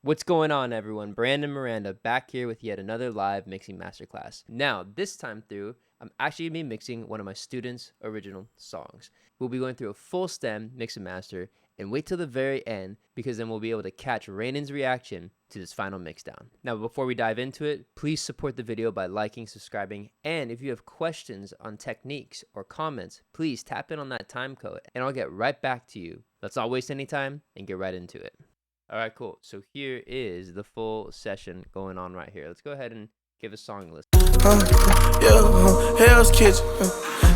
What's going on, everyone? Brandon Miranda back here with yet another live mixing masterclass. Now, this time through, I'm actually going to be mixing one of my students' original songs. We'll be going through a full stem mix and master, and wait till the very end because then we'll be able to catch Ranen's reaction to this final mix down. Now, before we dive into it, please support the video by liking, subscribing, and if you have questions on techniques or comments, please tap in on that time code and I'll get right back to you. Let's not waste any time and get right into it. All right, cool. So here is the full session going on right here. Let's go ahead and give a song list. Hell's Kitchen.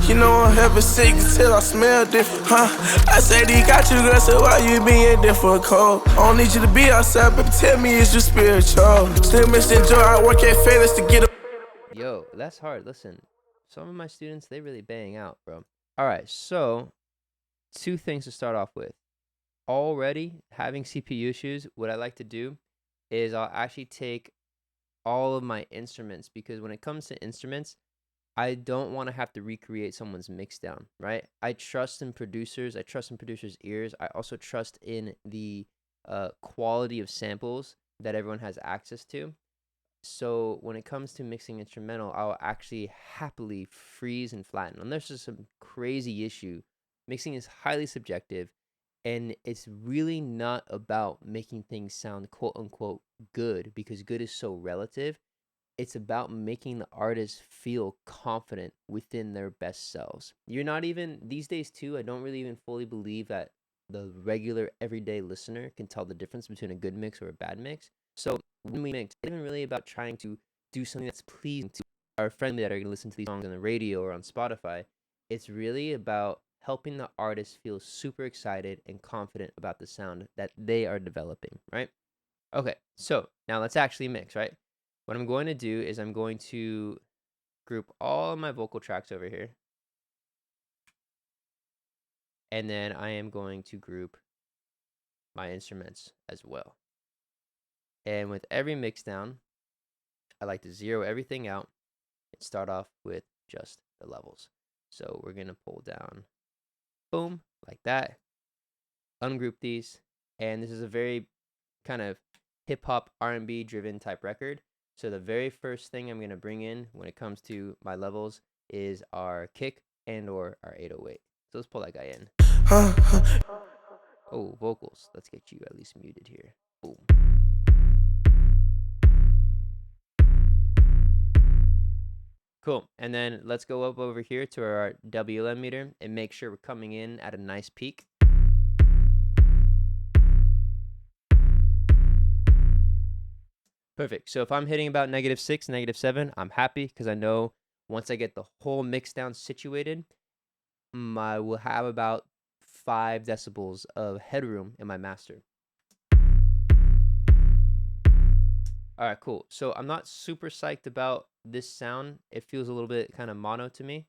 You know I'm having sick till I smell different, I said he got you, girl, so why you being different, cold? I don't need you to be outside, but tell me is you spiritual. Still missing joy, I work at Fairless to get up. Yo, that's hard. Listen, some of my students, they really bang out, bro. All right, so two things to start off with. Already having CPU issues, what I like to do is I'll actually take all of my instruments, because when it comes to instruments, I don't want to have to recreate someone's mix down, right? I trust in producers. I trust in producers' ears. I also trust in the quality of samples that everyone has access to. So when it comes to mixing instrumental, I'll actually happily freeze and flatten. Unless there's some crazy issue, mixing is highly subjective, and it's really not about making things sound quote unquote good, because good is so relative. It's about making the artist feel confident within their best selves. You're not even, these days too, I don't really even fully believe that the regular everyday listener can tell the difference between a good mix or a bad mix. So when we mix, it's not even really about trying to do something that's pleasing to our friends that are going to listen to these songs on the radio or on Spotify. It's really about helping the artist feel super excited and confident about the sound that they are developing, right? Okay, so now let's actually mix, right? What I'm going to do is I'm going to group all of my vocal tracks over here. And then I am going to group my instruments as well. And with every mix down, I like to zero everything out and start off with just the levels. So we're going to pull down, boom, like that. Ungroup these. And this is a very kind of hip-hop R&B driven type record. So the very first thing I'm going to bring in when it comes to my levels is our kick and or our 808. So let's pull that guy in. Oh, vocals. Let's get you at least muted here. Boom. Cool. And then let's go up over here to our WLM meter and make sure we're coming in at a nice peak. Perfect. So if I'm hitting about -6, -7, I'm happy, because I know once I get the whole mix down situated, I will have about 5 decibels of headroom in my master. All right, cool. So I'm not super psyched about this sound. It feels a little bit kind of mono to me,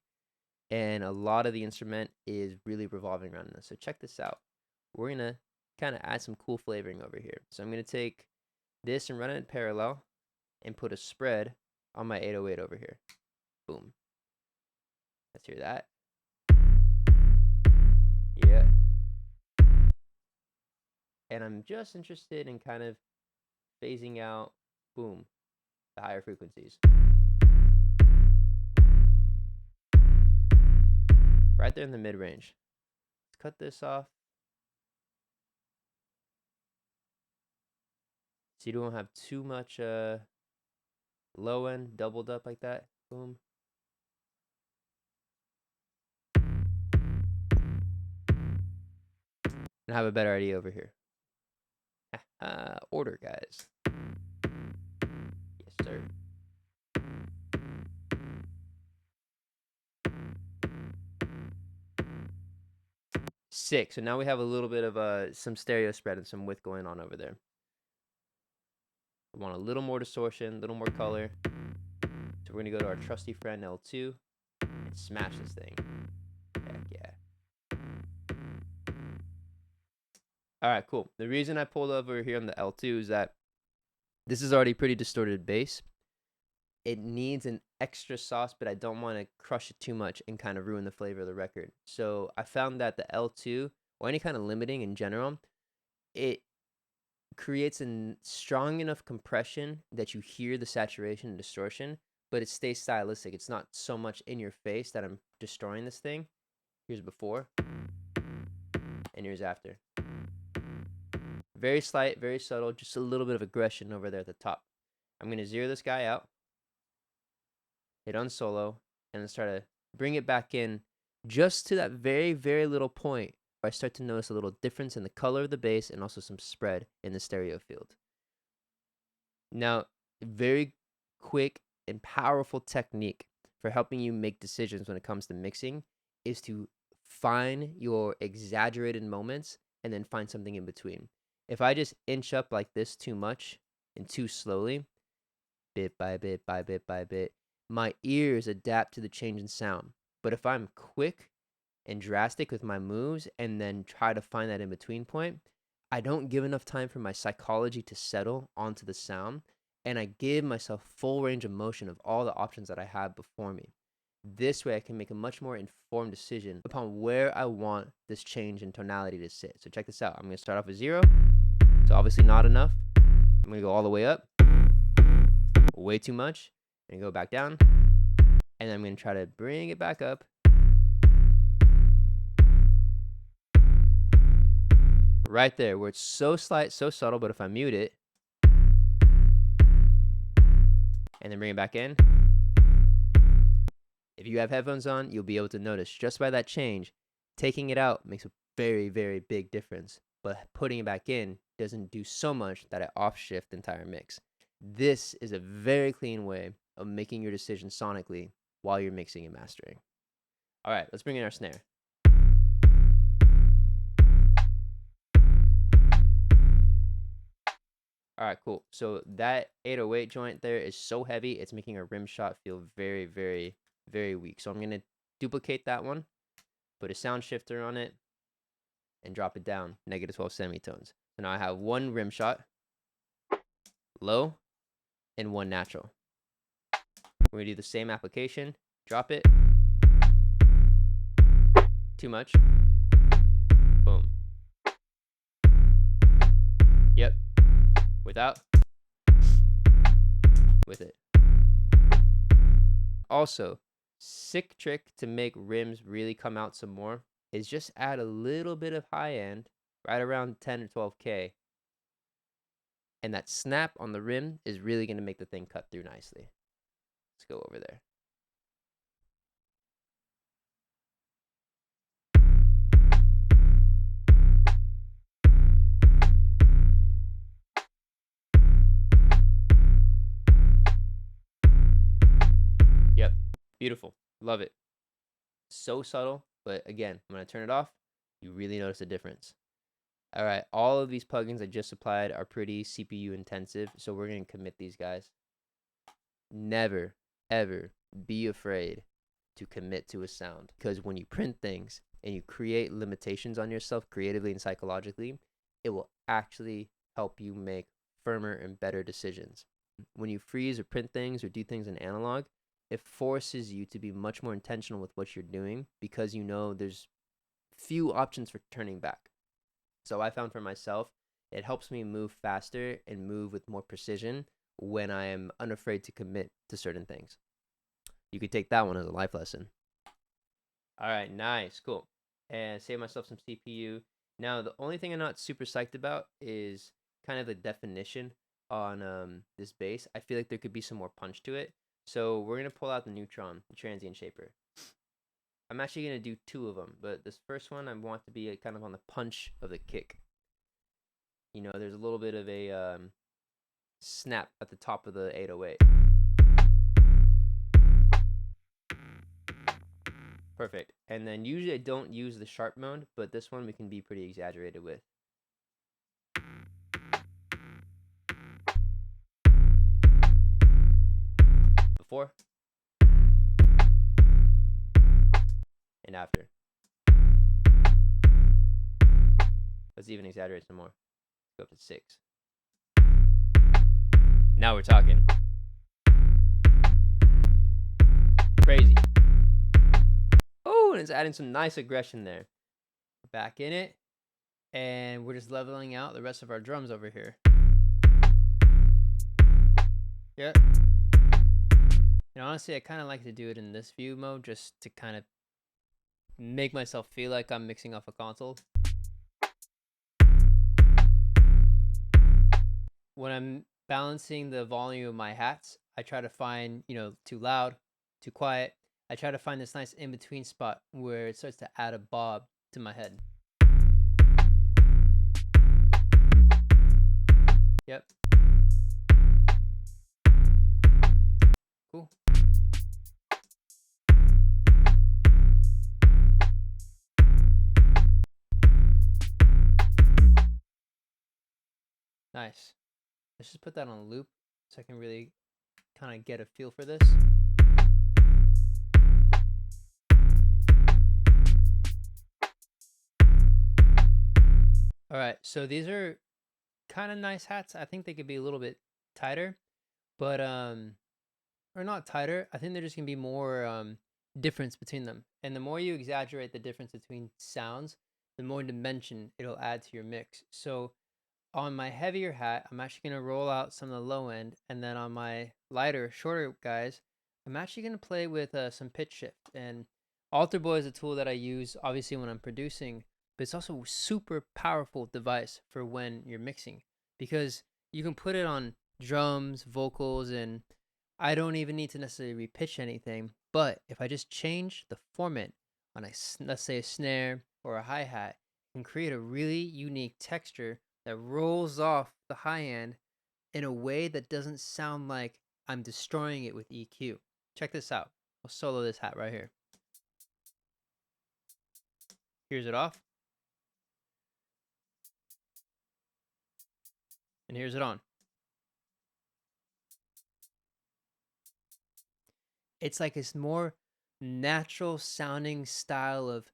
and a lot of the instrument is really revolving around this. So check this out. We're going to kind of add some cool flavoring over here. So I'm going to take this and run it in parallel and put a spread on my 808 over here. Boom. Let's hear that. Yeah. And I'm just interested in kind of phasing out, boom, the higher frequencies. Right there in the mid-range. Let's cut this off. So you don't have too much low end doubled up like that. Boom. And I have a better idea over here. Order, guys. Yes, sir. Sick. So now we have a little bit of some stereo spread and some width going on over there. I want a little more distortion, a little more color. So we're going to go to our trusty friend L2 and smash this thing. Heck yeah. All right, cool. The reason I pulled over here on the L2 is that this is already pretty distorted bass. It needs an extra sauce, but I don't want to crush it too much and kind of ruin the flavor of the record. So I found that the L2, or any kind of limiting in general, it creates a strong enough compression that you hear the saturation and distortion, but it stays stylistic. It's not so much in your face that I'm destroying this thing. Here's before, and here's after. Very slight, very subtle, just a little bit of aggression over there at the top. I'm going to zero this guy out, hit on solo, and then start to bring it back in just to that very, very little point where I start to notice a little difference in the color of the bass and also some spread in the stereo field. Now, very quick and powerful technique for helping you make decisions when it comes to mixing is to find your exaggerated moments and then find something in between. If I just inch up like this too much and too slowly, bit by bit by bit by bit, my ears adapt to the change in sound. But if I'm quick and drastic with my moves and then try to find that in between point, I don't give enough time for my psychology to settle onto the sound, and I give myself full range of motion of all the options that I have before me. This way I can make a much more informed decision upon where I want this change in tonality to sit. So check this out. I'm going to start off with 0. So obviously not enough. I'm going to go all the way up. Way too much. And go back down. And then I'm going to try to bring it back up. Right there, where it's so slight, so subtle, but if I mute it, and then bring it back in, if you have headphones on, you'll be able to notice just by that change, taking it out makes a very, very big difference, but putting it back in doesn't do so much that it off-shift the entire mix. This is a very clean way of making your decision sonically while you're mixing and mastering. All right, let's bring in our snare. All right, cool. So that 808 joint there is so heavy, it's making a rim shot feel very, very, very weak. So I'm going to duplicate that one, put a sound shifter on it, and drop it down, -12 semitones. So now I have one rim shot, low, and one natural. We're going to do the same application, drop it, too much, boom. Yep. Without, with it. Also, sick trick to make rims really come out some more is just add a little bit of high end, right around 10 or 12K. And that snap on the rim is really going to make the thing cut through nicely. Let's go over there. Yep, beautiful. Love it. So subtle, but again, when I turn it off, you really notice a difference. All right, all of these plugins I just applied are pretty CPU intensive, so we're going to commit these guys. Never, ever be afraid to commit to a sound, because when you print things and you create limitations on yourself creatively and psychologically, it will actually help you make firmer and better decisions. When you freeze or print things or do things in analog, it forces you to be much more intentional with what you're doing because you know there's few options for turning back. So I found for myself, it helps me move faster and move with more precision when I am unafraid to commit to certain things. You could take that one as a life lesson. All right, nice, cool. And save myself some CPU. Now, the only thing I'm not super psyched about is kind of the definition on this bass. I feel like there could be some more punch to it. So we're going to pull out the Neutron, the Transient Shaper. I'm actually going to do 2 of them, but this first one I want to be kind of on the punch of the kick. You know, there's a little bit of a snap at the top of the 808. Perfect. And then usually I don't use the sharp mode, but this one we can be pretty exaggerated with. Before and after. Let's even exaggerate some more. Go up to 6. Now we're talking. Crazy. Oh, and it's adding some nice aggression there. Back in it. and we're just leveling out the rest of our drums over here. Yep. And honestly, I kind of like to do it in this view mode just to kind of make myself feel like I'm mixing off a console. When I'm balancing the volume of my hats, I try to find, too loud, too quiet. I try to find this nice in-between spot where it starts to add a bob to my head. Yep. Cool. Nice. Let's just put that on loop so I can really kind of get a feel for this. All right, so these are kind of nice hats. I think they could be a little bit tighter, but or not tighter. I think they're just gonna be more difference between them. And the more you exaggerate the difference between sounds, the more dimension it'll add to your mix. So on my heavier hat, I'm actually gonna roll out some of the low end, and then on my lighter, shorter guys, I'm actually gonna play with some pitch shift. And Alter Boy is a tool that I use obviously when I'm producing, but it's also a super powerful device for when you're mixing because you can put it on drums, vocals, and I don't even need to necessarily repitch anything. But if I just change the format on let's say a snare or a hi-hat, I can create a really unique texture that rolls off the high end in a way that doesn't sound like I'm destroying it with EQ. Check this out. I'll solo this hat right here. Here's it off. And here's it on. It's like this more natural sounding style of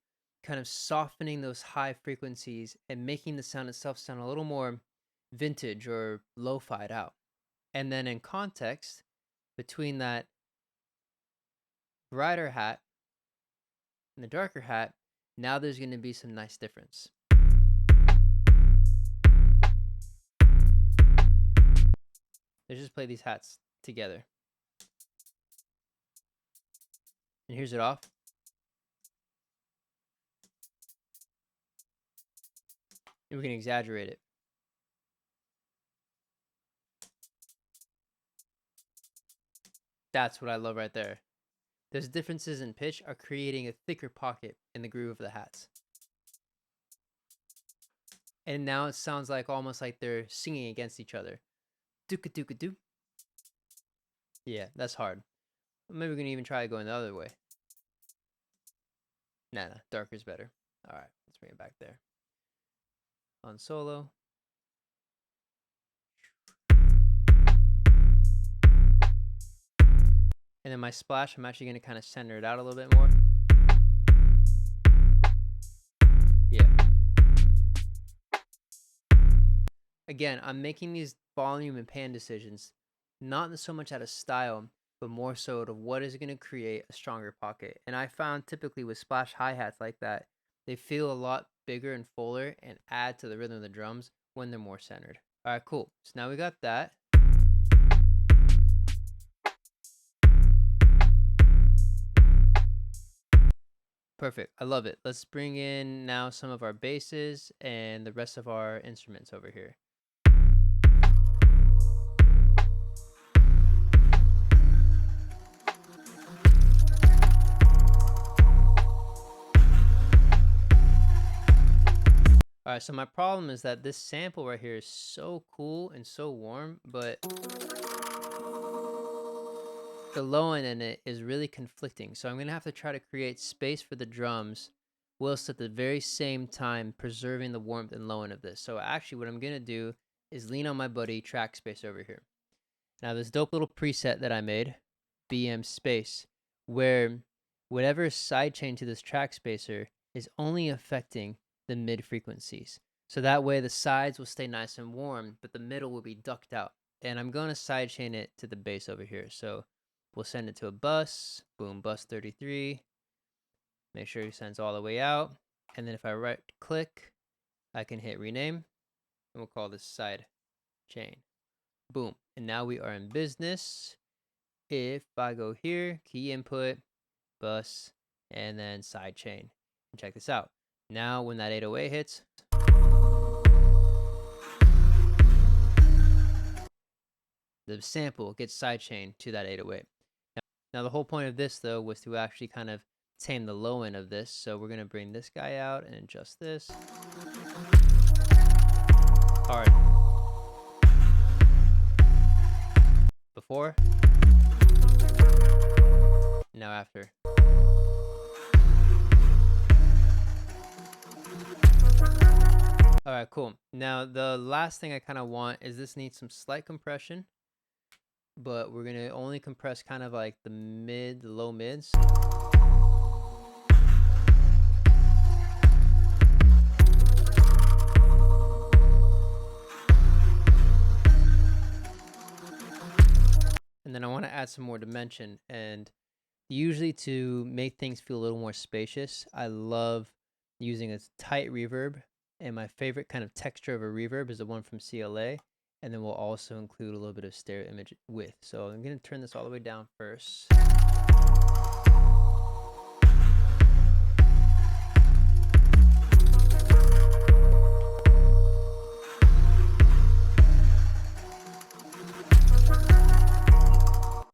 kind of softening those high frequencies and making the sound itself sound a little more vintage or lo-fi'd out. And then in context, between that brighter hat and the darker hat, now there's going to be some nice difference. Let's just play these hats together. And here's it off. And we can exaggerate it. That's what I love right there. Those differences in pitch are creating a thicker pocket in the groove of the hats. And now it sounds like almost like they're singing against each other. Dooka-dooka-doo. Yeah, that's hard. Maybe we can even try going the other way. Nah, darker's better. All right, let's bring it back there. On solo. And then my splash, I'm actually going to kind of center it out a little bit more. Yeah. Again, I'm making these volume and pan decisions, not so much out of style, but more so to what is going to create a stronger pocket. And I found typically with splash hi-hats like that, they feel a lot bigger and fuller and add to the rhythm of the drums when they're more centered. All right, cool. So now we got that. Perfect. I love it. Let's bring in now some of our basses and the rest of our instruments over here. All right, so my problem is that this sample right here is so cool and so warm, but the low end in it is really conflicting. So I'm going to have to try to create space for the drums whilst at the very same time preserving the warmth and low end of this. So actually what I'm going to do is lean on my buddy Track Space over here. Now this dope little preset that I made, BM Space, where whatever sidechain to this track spacer is only affecting the mid frequencies. So that way the sides will stay nice and warm, but the middle will be ducked out. And I'm going to sidechain it to the bass over here. So we'll send it to a bus, boom, bus 33. Make sure it sends all the way out. And then if I right click I can hit rename, and we'll call this side chain. Boom. And now we are in business. If I go here, key input, bus, and then side chain. And check this out. Now when that 808 hits, the sample gets sidechained to that 808. Now the whole point of this though was to actually kind of tame the low end of this. So we're going to bring this guy out and adjust this. Hard. Before. Now after. All right, cool. Now the last thing I kind of want is this needs some slight compression, but we're gonna only compress kind of like the low mids. And then I want to add some more dimension, and usually to make things feel a little more spacious, I love using a tight reverb. And my favorite kind of texture of a reverb is the one from CLA. And then we'll also include a little bit of stereo image width. So I'm going to turn this all the way down first.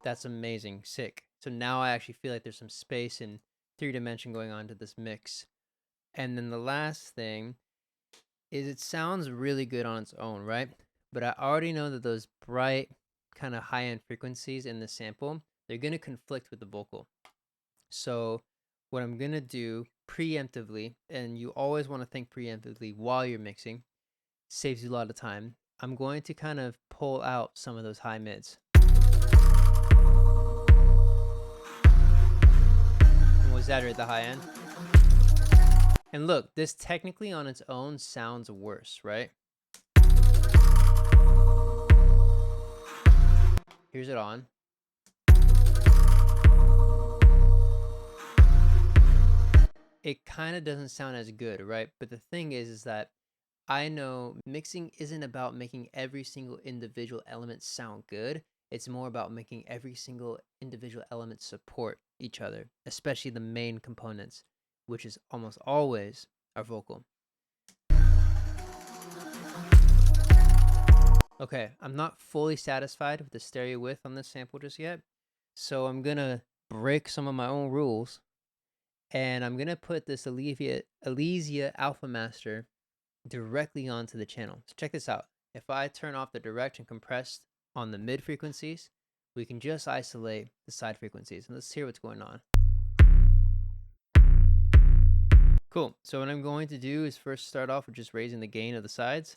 That's amazing. Sick. So now I actually feel like there's some space and 3-dimension going on to this mix. And then the last thing is it sounds really good on its own, right? But I already know that those bright kind of high-end frequencies in the sample, they're going to conflict with the vocal. So what I'm going to do preemptively, and you always want to think preemptively while you're mixing, saves you a lot of time. I'm going to kind of pull out some of those high mids. And we'll exaggerate the high end. And look, this technically on its own sounds worse, right? Here's it on. It kind of doesn't sound as good, right? But the thing is that I know mixing isn't about making every single individual element sound good. It's more about making every single individual element support each other, especially the main components, which is almost always our vocal. Okay, I'm not fully satisfied with the stereo width on this sample just yet, so I'm gonna break some of my own rules, and I'm gonna put this Elysia Alpha Master directly onto the channel. So check this out. If I turn off the direct and compressed on the mid frequencies, we can just isolate the side frequencies, and let's hear what's going on. Cool. So what I'm going to do is first start off with just raising the gain of the sides.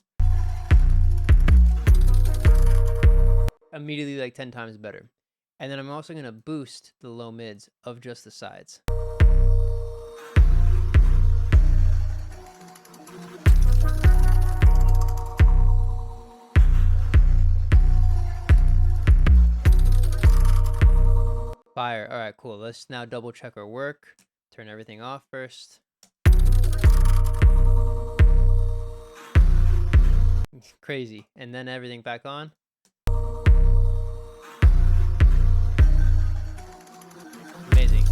Immediately like 10 times better. And then I'm also going to boost the low mids of just the sides. Fire. All right, cool. Let's now double check our work. Turn everything off first. Crazy. And then everything back on. Amazing.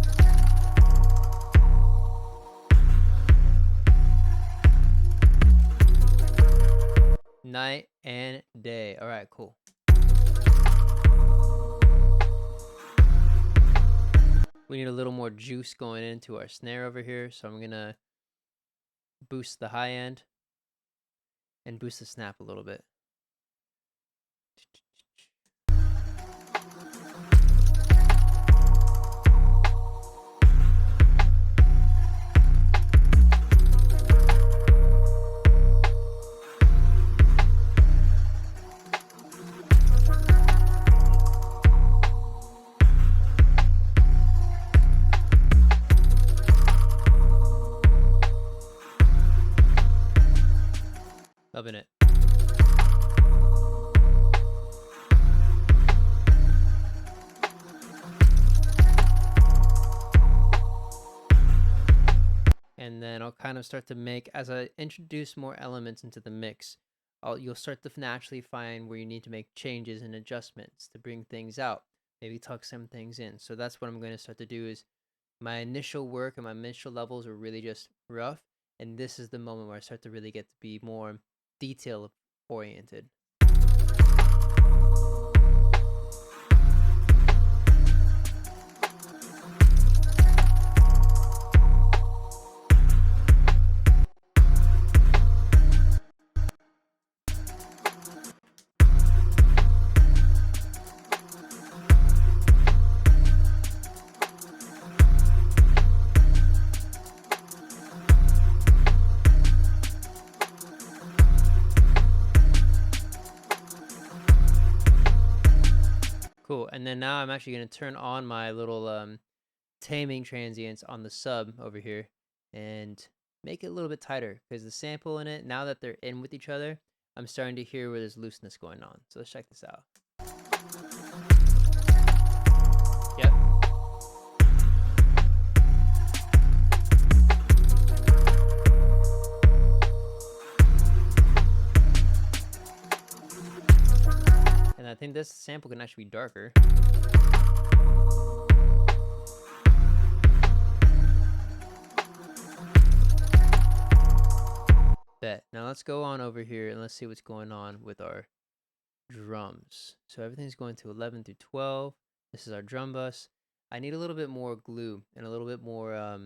Night and day. All right, cool. We need a little more juice going into our snare over here, so I'm gonna boost the high end and boost the snap a little bit. Loving it. kind of start to make, as I introduce more elements into the mix, you'll start to naturally find where you need to make changes and adjustments to bring things out, maybe tuck some things in. So that's what I'm going to start to do. Is my initial work and my initial levels are really just rough, and this is the moment where I start to really get to be more detail oriented. Cool. And then now I'm actually going to turn on my little taming transients on the sub over here and make it a little bit tighter, because the sample in it, now that they're in with each other, I'm starting to hear where there's looseness going on. So let's check this out. Yep. And I think this sample can actually be darker. Bet. Now let's go on over here and let's see what's going on with our drums. So everything's going to 11 through 12. This is our drum bus. I need a little bit more glue and a little bit more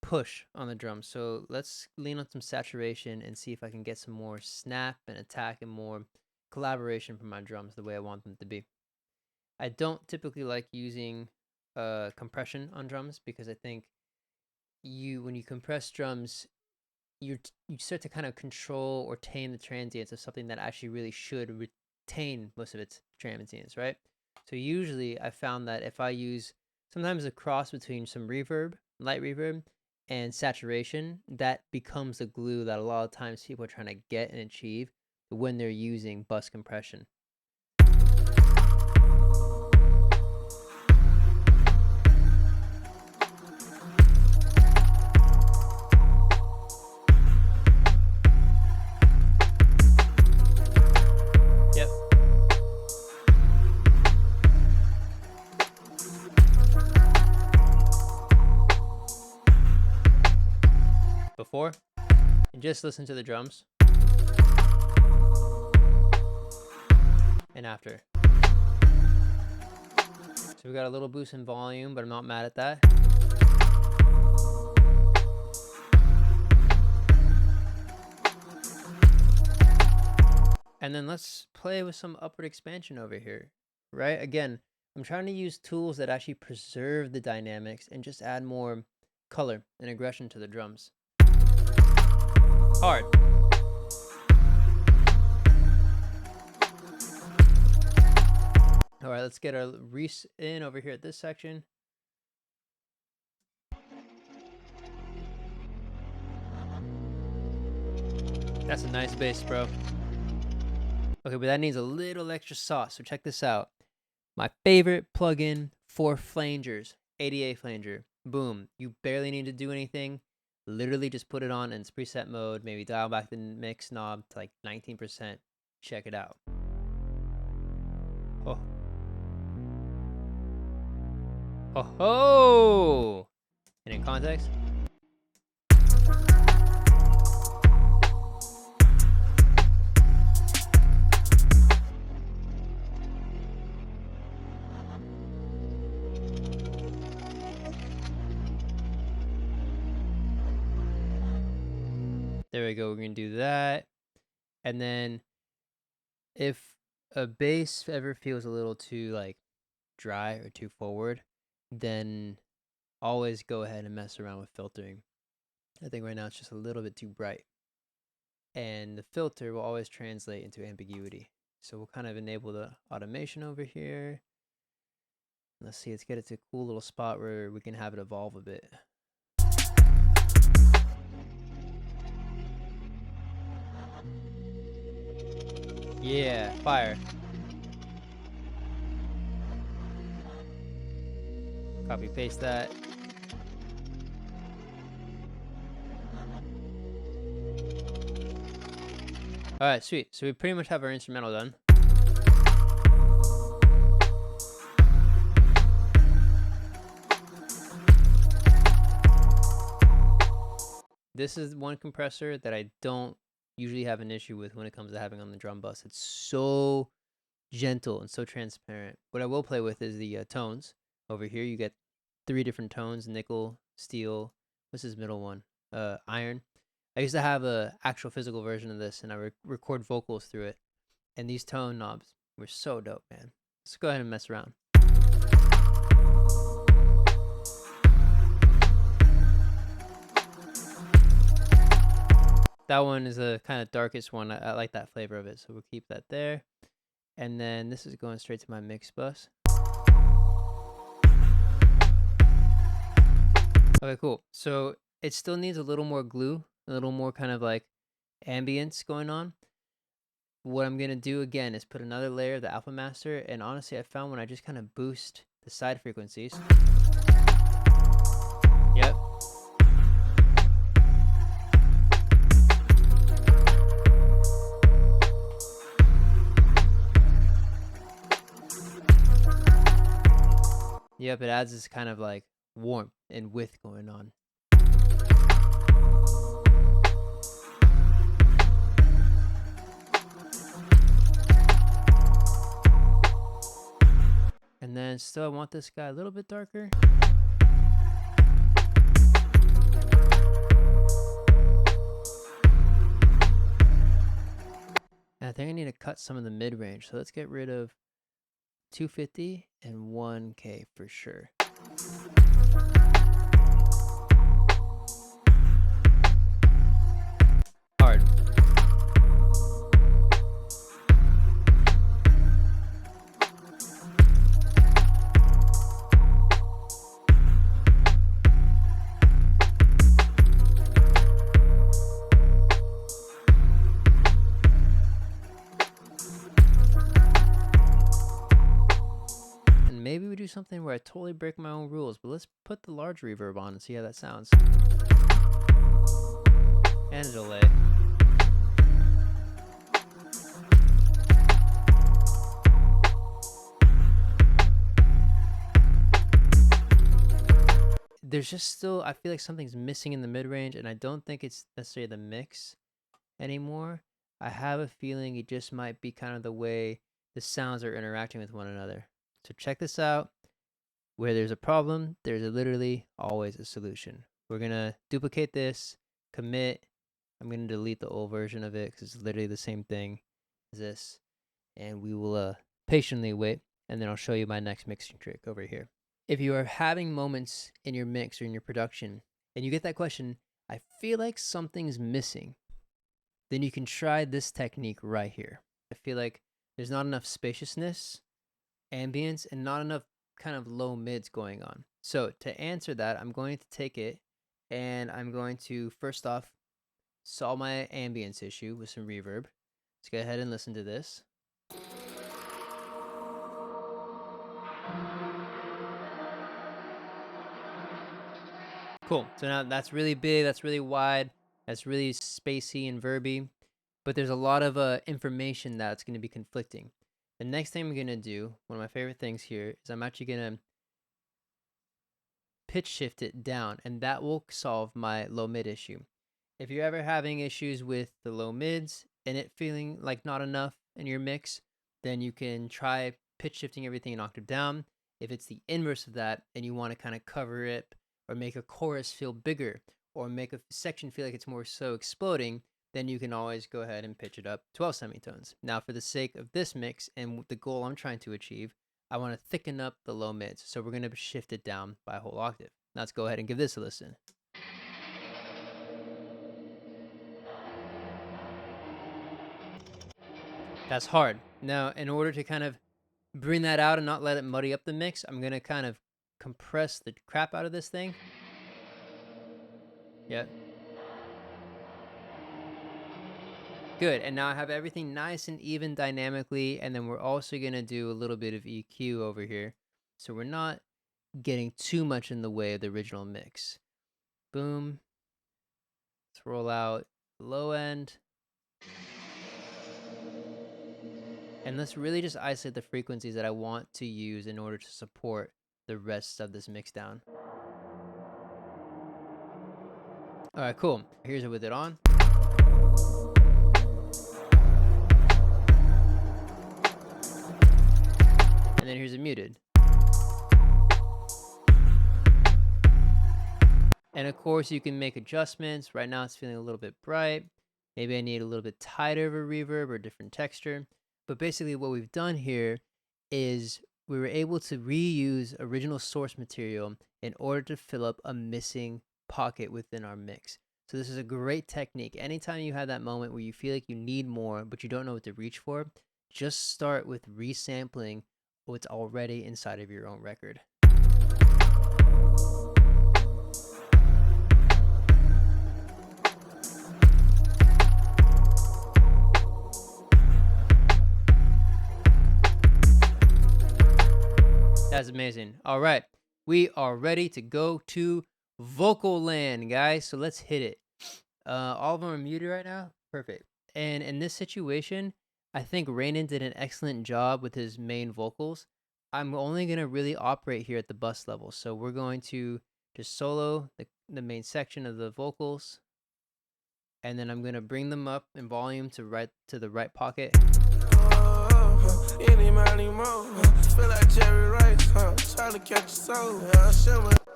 push on the drums. So let's lean on some saturation and see if I can get some more snap and attack and more collaboration from my drums the way I want them to be. I don't typically like using compression on drums, because I think when you compress drums, you start to kind of control or tame the transients of something that actually really should retain most of its transients, right? So usually I found that if I use sometimes a cross between some reverb, light reverb, and saturation, that becomes the glue that a lot of times people are trying to get and achieve when they're using bus compression. Yep. Before, and just listen to the drums. And after. So we got a little boost in volume, but I'm not mad at that. And then let's play with some upward expansion over here, right? Again, I'm trying to use tools that actually preserve the dynamics and just add more color and aggression to the drums. Hard. All right, let's get our Reese in over here at this section. That's a nice bass, bro. Okay, but that needs a little extra sauce, so check this out. My favorite plugin for flangers, ADA flanger. Boom. You barely need to do anything. Literally just put it on in its preset mode, maybe dial back the mix knob to like 19%. Check it out. Oh. Oh ho! And in context? There we go. We're going to do that. And then if a bass ever feels a little too like dry or too forward, then always go ahead and mess around with filtering. I think right now it's just a little bit too bright. And the filter will always translate into ambiguity. So we'll kind of enable the automation over here. Let's see, let's get it to a cool little spot where we can have it evolve a bit. Yeah, fire. Copy paste that. All right, sweet. So we pretty much have our instrumental done. This is one compressor that I don't usually have an issue with when it comes to having on the drum bus. It's so gentle and so transparent. What I will play with is the tones. Over here, you get 3 different tones: nickel, steel. What's this middle one? Iron. I used to have a actual physical version of this, and I record vocals through it. And these tone knobs were so dope, man. Let's go ahead and mess around. That one is the kind of darkest one. I like that flavor of it, so we'll keep that there. And then this is going straight to my mix bus. Okay, cool. So it still needs a little more glue, a little more kind of like ambience going on. What I'm gonna do again is put another layer of the Alpha Master, and honestly, I found when I just kind of boost the side frequencies. Yep. Yep, it adds this kind of like warmth and width going on. And then still I want this guy a little bit darker. And I think I need to cut some of the mid-range. So let's get rid of 250 and 1K for sure. Hard. Maybe we do something where I totally break my own rules, but let's put the large reverb on and see how that sounds. And a delay. There's just still, I feel like something's missing in the mid-range, and I don't think it's necessarily the mix anymore. I have a feeling it just might be kind of the way the sounds are interacting with one another. So check this out. Where there's a problem, there's literally always a solution. We're going to duplicate this, commit. I'm going to delete the old version of it because it's literally the same thing as this. And we will patiently wait, and then I'll show you my next mixing trick over here. If you are having moments in your mix or in your production, and you get that question, I feel like something's missing, then you can try this technique right here. I feel like there's not enough spaciousness, ambience, and not enough kind of low mids going on. So to answer that, I'm going to take it and I'm going to first off solve my ambience issue with some reverb. Let's go ahead and listen to this. Cool. So now that's really big, that's really wide, that's really spacey and verby, but there's a lot of information that's going to be conflicting. The next thing I'm going to do, one of my favorite things here, is I'm actually going to pitch shift it down, and that will solve my low mid issue. If you're ever having issues with the low mids and it feeling like not enough in your mix, then you can try pitch shifting everything an octave down. If it's the inverse of that and you want to kind of cover it or make a chorus feel bigger or make a section feel like it's more so exploding, then you can always go ahead and pitch it up 12 semitones. Now, for the sake of this mix and the goal I'm trying to achieve, I want to thicken up the low mids. So we're going to shift it down by a whole octave. Now let's go ahead and give this a listen. That's hard. Now, in order to kind of bring that out and not let it muddy up the mix, I'm going to kind of compress the crap out of this thing. Yep. Good. And now I have everything nice and even dynamically. And then we're also going to do a little bit of EQ over here. So we're not getting too much in the way of the original mix. Boom. Let's roll out the low end. And let's really just isolate the frequencies that I want to use in order to support the rest of this mix down. All right, cool. Here's it with it on. And then here's it muted. And of course, you can make adjustments. Right now, it's feeling a little bit bright. Maybe I need a little bit tighter of a reverb or a different texture. But basically, what we've done here is we were able to reuse original source material in order to fill up a missing pocket within our mix. So this is a great technique. Anytime you have that moment where you feel like you need more, but you don't know what to reach for, just start with resampling what's already inside of your own record. That's amazing. All right, we are ready to go to vocal land, guys. So let's hit it. All of them are muted right now. Perfect. And in this situation, I think Ranen did an excellent job with his main vocals. I'm only gonna really operate here at the bus level. So we're going to just solo the main section of the vocals, and then I'm gonna bring them up in volume to the right pocket.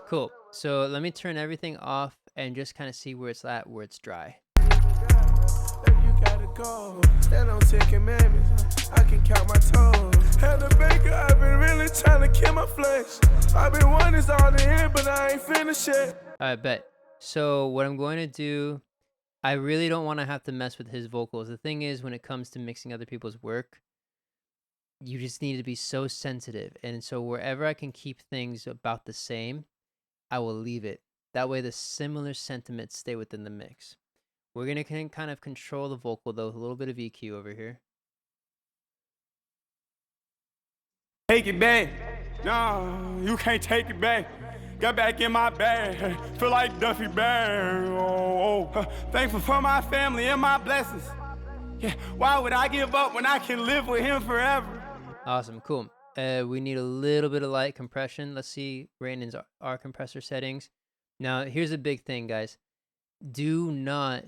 Cool. So let me turn everything off and just kind of see where it's at, where it's dry. Stand on 10 commandments, I can count my toes. Had a baker, I've been really trying to kill my flesh. I've been wanting this all the end, but I ain't finished yet. I bet. So what I'm going to do, I really don't want to have to mess with his vocals. The thing is, when it comes to mixing other people's work, you just need to be so sensitive. And so wherever I can keep things about the same, I will leave it. That way the similar sentiments stay within the mix. We're going to kind of control the vocal, though, with a little bit of EQ over here. Take it back. No, you can't take it back. Got back in my bag. Feel like Duffy Bear. Oh. Thankful for my family and my blessings. Yeah, why would I give up when I can live with him forever? Awesome, cool. We need a little bit of light compression. Let's see Ranen's R compressor settings. Now, here's a big thing, guys. Do not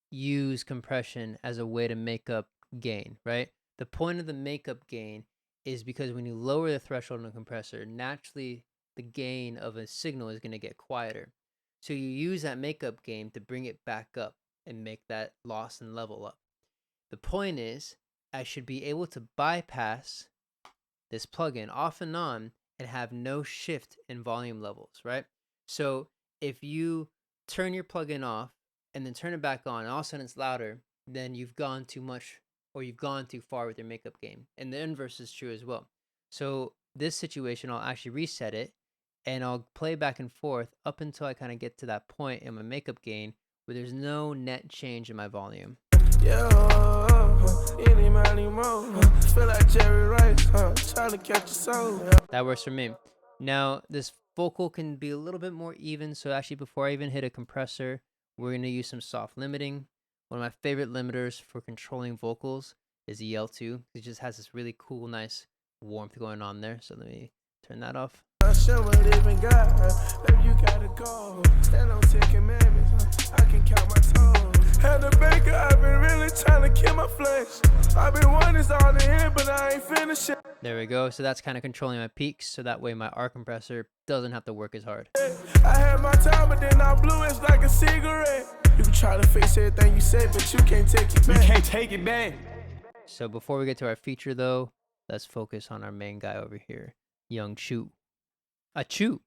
use compression as a way to make up gain, right? The point of the makeup gain is because when you lower the threshold on a compressor, naturally the gain of a signal is going to get quieter. So you use that makeup gain to bring it back up and make that loss and level up. The point is, I should be able to bypass this plugin off and on and have no shift in volume levels, right? So if you turn your plugin off and then turn it back on, and all of a sudden it's louder, then you've gone too much or you've gone too far with your makeup gain. And the inverse is true as well. So this situation, I'll actually reset it and I'll play back and forth up until I kind of get to that point in my makeup gain where there's no net change in my volume. Feel like Jerry Rice, trying to catch a soul. That works for me. Now, this vocal can be a little bit more even, so actually before I even hit a compressor, we're going to use some soft limiting. One of my favorite limiters for controlling vocals is the L2. It just has this really cool, nice warmth going on there. So let me turn that off. I can count my toes. Had a baker, I've been really trying to kill my flesh. I've been wanting this all the end, but I ain't finished yet. There we go. So that's kind of controlling my peaks, so that way my R compressor doesn't have to work as hard. I had my time, but then I blew it like a cigarette. You can try to fix everything you said, but you can't take it back. You can't take it back. So before we get to our feature, though, let's focus on our main guy over here, Young Chu. Achoo.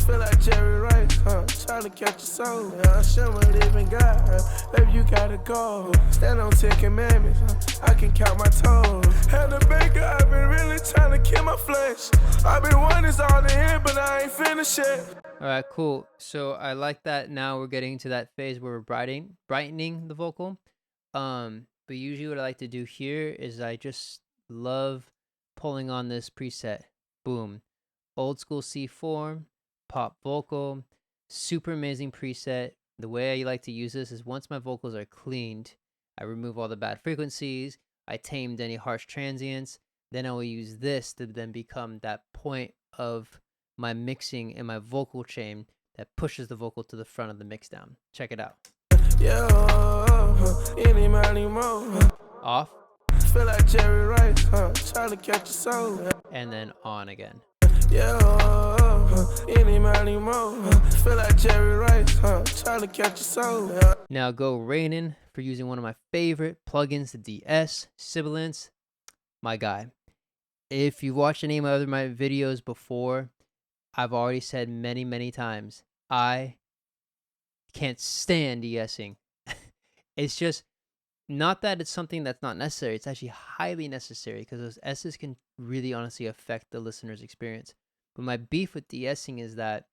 Feel like Jerry Rice, trying to catch a soul. I show my living God, baby, you gotta go. Stand on 10 commandments, I can count my toes. Had a baker, I've been really trying to kill my flesh. I've been wanting this all the end, but I ain't finished yet. All right, cool. So I like that. Now we're getting to that phase where we're brightening the vocal. But usually what I like to do here is I just love pulling on this preset. Boom. Old school C form, pop vocal, super amazing preset. The way I like to use this is once my vocals are cleaned, I remove all the bad frequencies. I tamed any harsh transients. Then I will use this to then become that point of my mixing and my vocal chain that pushes the vocal to the front of the mix down. Check it out. Yeah, any money more. Off. Feel like Jerry Rice, trying to catch a soul. And then on again. Yeah, any money more. Feel like Jerry Rice, trying to catch a soul. Now go Ranen for using one of my favorite plugins, the DS, Sibilance. My guy. If you've watched any of my videos before, I've already said many, many times, I can't stand de-essing. It's just not that it's something that's not necessary. It's actually highly necessary because those S's can really honestly affect the listener's experience. But my beef with de-essing is that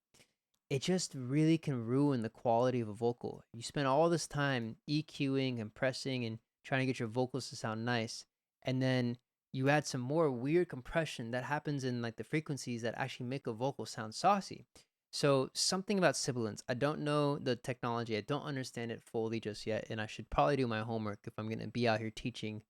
it just really can ruin the quality of a vocal. You spend all this time EQing, compressing, and trying to get your vocals to sound nice, and then you add some more weird compression that happens in like the frequencies that actually make a vocal sound saucy. So something about sibilance, I don't know the technology, I don't understand it fully just yet, and I should probably do my homework if I'm going to be out here teaching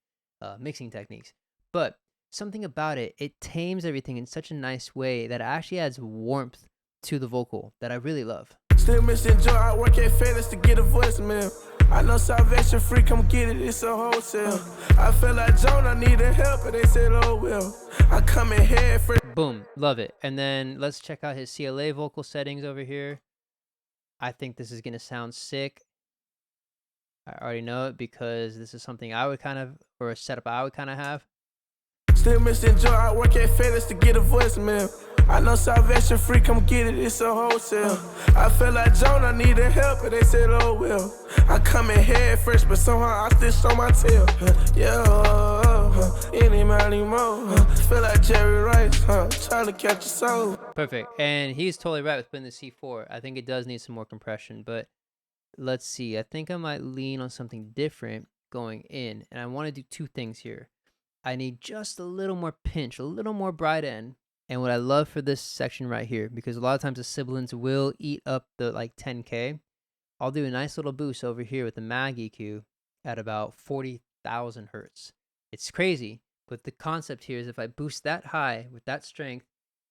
mixing techniques. But something about it, it tames everything in such a nice way that it actually adds warmth to the vocal that I really love. Still missing joy, I work at FedEx to get a voicemail. I know salvation free, come get it, it's a wholesale. I feel like Joan, I need help, and they said, oh well. I come in head first. Boom, love it. And then let's check out his CLA vocal settings over here. I think this is gonna sound sick. I already know it because this is something I would kind of, or a setup I would kind of have. Still missing joy, I work at FedEx to get a voicemail. I know salvation free, come get it, it's a wholesale. I feel like Joan, I need help, and they said, oh well. I come in head first, but somehow I still show my tail. Yeah, any money more. Feel like Jerry Rice, trying to catch a soul. Perfect. And he's totally right with putting the C4. I think it does need some more compression, but let's see. I think I might lean on something different going in, and I want to do two things here. I need just a little more pinch, a little more bright end. And what I love for this section right here, because a lot of times the sibilants will eat up the like 10K, I'll do a nice little boost over here with the mag EQ at about 40,000 hertz. It's crazy, but the concept here is if I boost that high with that strength,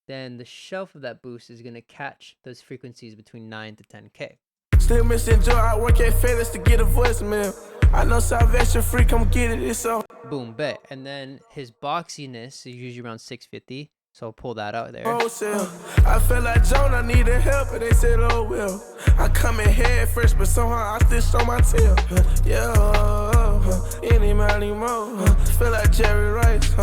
then the shelf of that boost is going to catch those frequencies between 9 to 10K. Still missing joy, I work at FedEx to get a voicemail. I know salvation free, come get it, it's a boom, bet. And then his boxiness is usually around 650. So I'll pull that out there. I feel like Joan, I need help, and they said, oh well. I come in head first, but somehow I still show my tail. Yeah, any money more. Feel like Jerry Rice,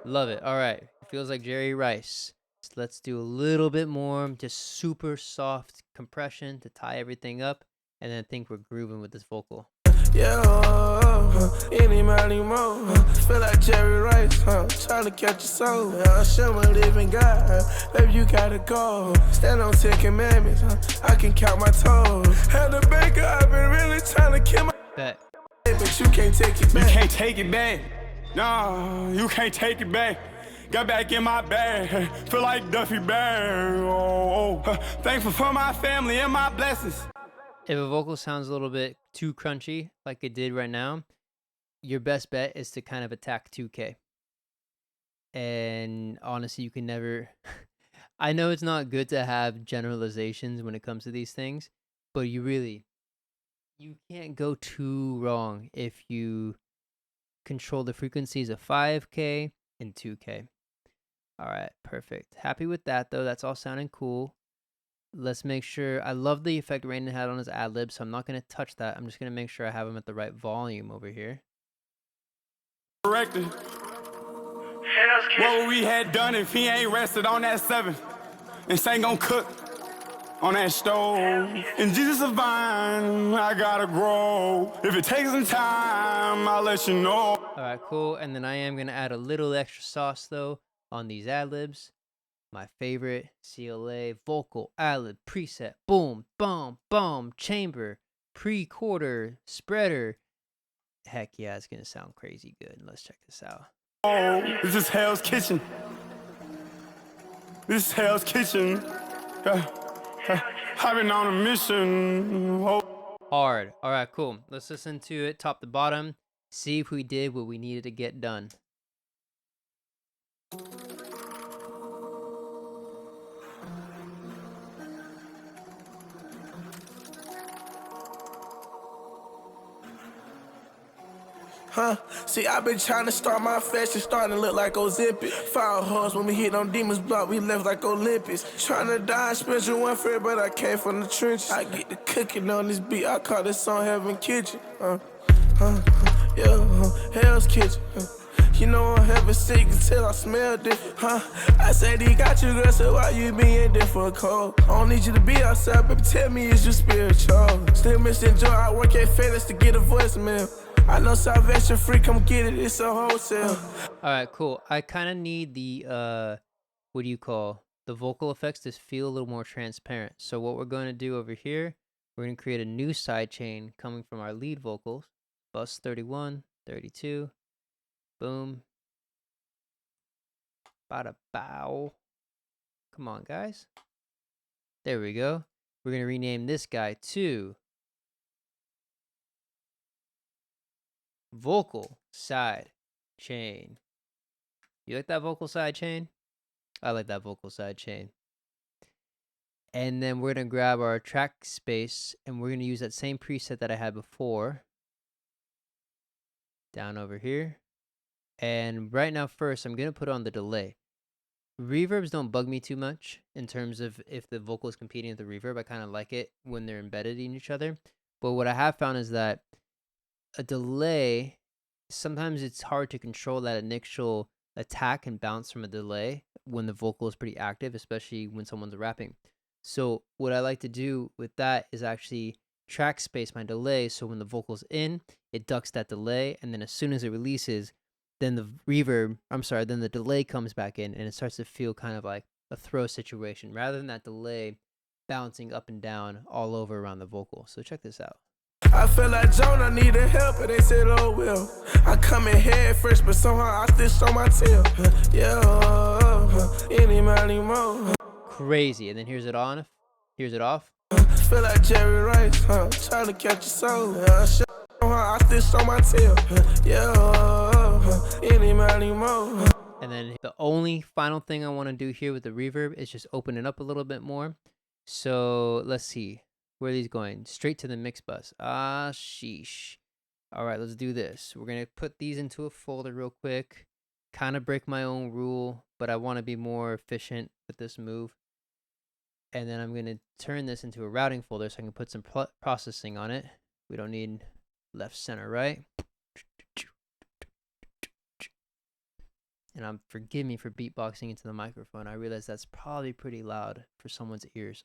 Love it. All right. It feels like Jerry Rice. So let's do a little bit more, just super soft compression to tie everything up. And then I think we're grooving with this vocal. Yeah, any money more. Feel like Jerry Rice, trying to catch a soul. I show my living God, baby, you gotta go. Stand on 10 commandments, I can count my toes. Had the baker, I've been really trying to kill my bet. But you can't take it back. You can't take it back. No, you can't take it back. Got back in my bag, feel like Duffy Bag. Oh, thankful for my family and my blessings. If a vocal sounds a little bit too crunchy, like it did right now, your best bet is to kind of attack 2K. And honestly, you can never... I know it's not good to have generalizations when it comes to these things, but you can't go too wrong if you control the frequencies of 5K and 2K. All right, perfect. Happy with that, though. That's all sounding cool. Let's make sure. I love the effect Ranen had on his ad-lib, so I'm not going to touch that. I'm just going to make sure I have him at the right volume over here. Corrected. What would we had done if he ain't rested on that 7 and ain't gonna cook on that stove? And Jesus is vine, I gotta grow. If it takes some time, I'll let you know. All right, cool. And then I am going to add a little extra sauce, though, on these ad-libs. My favorite CLA vocal ad-lib preset. Boom, boom, boom, chamber, pre-quarter, spreader. Heck yeah, it's going to sound crazy good. Let's check this out. Oh, this is Hell's Kitchen. This is Hell's Kitchen. I've been on a mission. Oh. hard. All right, cool. Let's listen to it top to bottom. See if we did what we needed to get done. See, I been trying to start my fashion, starting to look like Ozempic. Fire horse when we hit on demons block, we left like Olympics. Trying to die, special one fair, but I came from the trenches. I get the cooking on this beat, I call this song Heaven Kitchen. Hell's Kitchen. You know I'm having secrets till I smell different, I said he got you, girl, so why you being different, cold? I don't need you to be outside, baby, tell me is you spiritual. Still missing joy, I work at FedEx to get a voicemail. I know salvation free, come get it, it's a wholesale. All right, cool. I kind of need the, what do you call, the vocal effects to feel a little more transparent. So what we're going to do over here, we're going to create a new side chain coming from our lead vocals. Bus 31, 32, boom. Bada bow. Come on, guys. There we go. We're going to rename this guy to vocal side chain. You like that vocal side chain? I like that vocal side chain. And then we're going to grab our track space and we're going to use that same preset that I had before. Down over here. And right now, first, I'm going to put on the delay. Reverbs don't bug me too much in terms of if the vocal is competing with the reverb. I kind of like it when they're embedded in each other. But what I have found is that a delay, sometimes it's hard to control that initial attack and bounce from a delay when the vocal is pretty active, especially when someone's rapping. So what I like to do with that is actually track space my delay, so when the vocal's in, it ducks that delay, and then as soon as it releases, then the delay comes back in, and it starts to feel kind of like a throw situation, rather than that delay bouncing up and down all over around the vocal. So check this out. I feel like Jonah needed help, and they said, oh, well. I come in head first, but somehow I stitched on my tail. Anymore. Crazy. And then here's it on. Here's it off. Feel like Jerry Rice, trying to catch a soul. I stitched on my tail. Anymore. And then the only final thing I want to do here with the reverb is just open it up a little bit more. So let's see. Where are these going? Straight to the mix bus. Ah, sheesh. All right, let's do this. We're going to put these into a folder real quick. Kind of break my own rule, but I want to be more efficient with this move. And then I'm going to turn this into a routing folder so I can put some processing on it. We don't need left, center, right. And forgive me for beatboxing into the microphone. I realize that's probably pretty loud for someone's ears.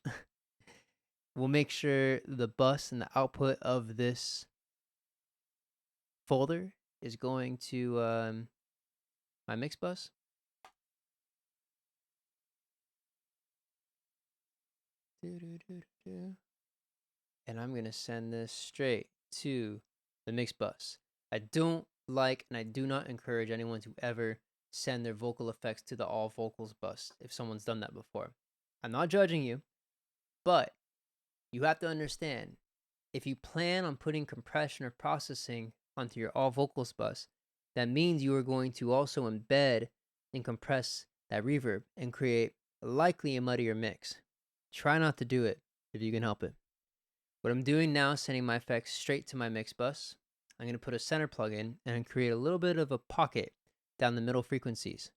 We'll make sure the bus and the output of this folder is going to my mix bus. And I'm going to send this straight to the mix bus. I don't like and I do not encourage anyone to ever send their vocal effects to the all vocals bus if someone's done that before. I'm not judging you, but you have to understand, if you plan on putting compression or processing onto your all vocals bus, that means you are going to also embed and compress that reverb and create likely a muddier mix. Try not to do it if you can help it. What I'm doing now is sending my effects straight to my mix bus. I'm going to put a center plug in and create a little bit of a pocket down the middle frequencies.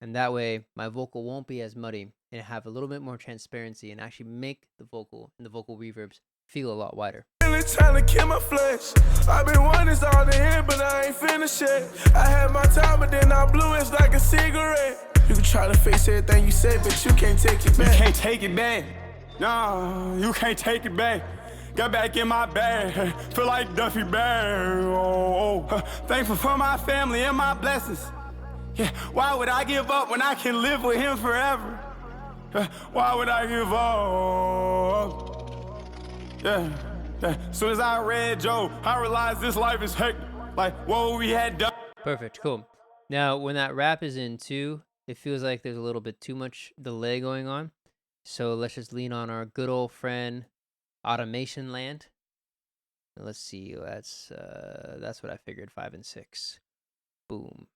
And that way my vocal won't be as muddy and have a little bit more transparency and actually make the vocal and the vocal reverbs feel a lot wider. Really trying to kill my flesh. I've been wanting this all the here, but I ain't finished yet. I had my time, but then I blew it like a cigarette. You can try to face everything you said, but you can't take it back. You can't take it back. No, you can't take it back. Got back in my bag. Feel like Duffy Bag. Thankful for my family and my blessings. Yeah, why would I give up when I can live with him forever? Why would I give up? Yeah. Soon as I read Joe, I realized this life is hectic. Like what we had done. Perfect, cool. Now, when that rap is in too, it feels like there's a little bit too much delay going on. So let's just lean on our good old friend, Automation Land. Let's see. That's what I figured. 5 and 6. Boom.